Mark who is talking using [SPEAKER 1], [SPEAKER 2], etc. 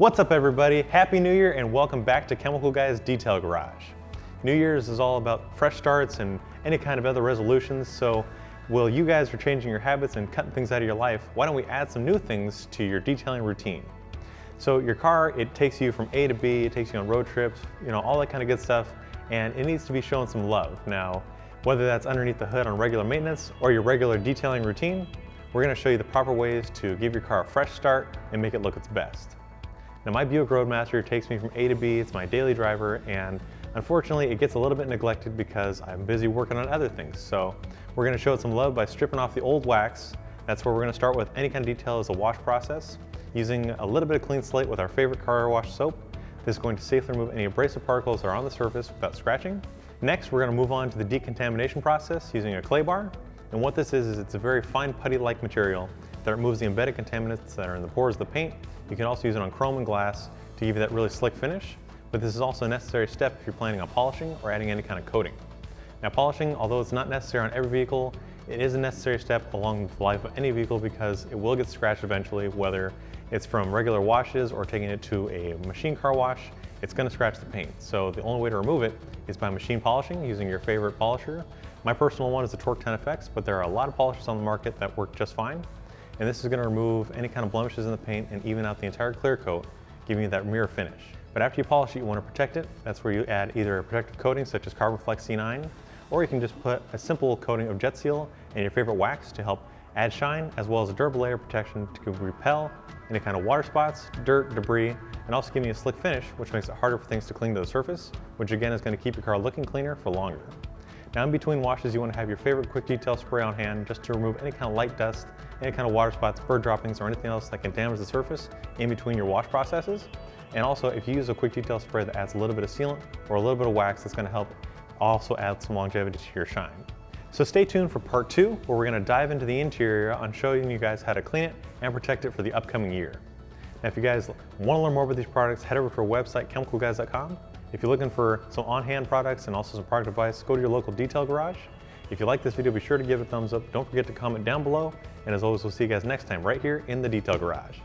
[SPEAKER 1] What's up everybody? Happy New Year and welcome back to Chemical Guy's Detail Garage. New Year's is all about fresh starts and any kind of other resolutions, so while you guys are changing your habits and cutting things out of your life, why don't we add some new things to your detailing routine? So your car, it takes you from A to B, it takes you on road trips, all that kind of good stuff, and it needs to be shown some love. Now, whether that's underneath the hood on regular maintenance or your regular detailing routine, we're going to show you the proper ways to give your car a fresh start and make it look its best. Now my Buick Roadmaster takes me from A to B, it's my daily driver, and unfortunately it gets a little bit neglected because I'm busy working on other things. So we're going to show it some love by stripping off the old wax. That's where we're going to start with any kind of detail as a wash process, using a little bit of clean slate with our favorite car wash soap. This is going to safely remove any abrasive particles that are on the surface without scratching. Next, we're going to move on to the decontamination process using a clay bar. And what this is it's a very fine putty-like material that removes the embedded contaminants that are in the pores of the paint. You can also use it on chrome and glass to give you that really slick finish, but this is also a necessary step if you're planning on polishing or adding any kind of coating. Now polishing, although it's not necessary on every vehicle, it is a necessary step along the life of any vehicle because it will get scratched eventually, whether it's from regular washes or taking it to a machine car wash, it's going to scratch the paint. So the only way to remove it is by machine polishing using your favorite polisher. My personal one is the TORQ 10FX, but there are a lot of polishers on the market that work just fine. And this is going to remove any kind of blemishes in the paint and even out the entire clear coat, giving you that mirror finish. But after you polish it, you want to protect it. That's where you add either a protective coating such as Carbon Flex C9, or you can just put a simple coating of JetSeal and your favorite wax to help add shine, as well as a durable layer of protection to repel any kind of water spots, dirt, debris, and also giving you a slick finish, which makes it harder for things to cling to the surface, which again is going to keep your car looking cleaner for longer. Now in between washes, you want to have your favorite quick detail spray on hand just to remove any kind of light dust, any kind of water spots, bird droppings, or anything else that can damage the surface in between your wash processes. And also, if you use a quick detail spray that adds a little bit of sealant or a little bit of wax, that's going to help also add some longevity to your shine. So stay tuned for part 2, where we're going to dive into the interior on showing you guys how to clean it and protect it for the upcoming year. Now if you guys want to learn more about these products, head over to our website, chemicalguys.com. If you're looking for some on-hand products and also some product advice, go to your local detail garage. If you like this video, be sure to give it a thumbs up. Don't forget to comment down below. And as always, we'll see you guys next time right here in the Detail Garage.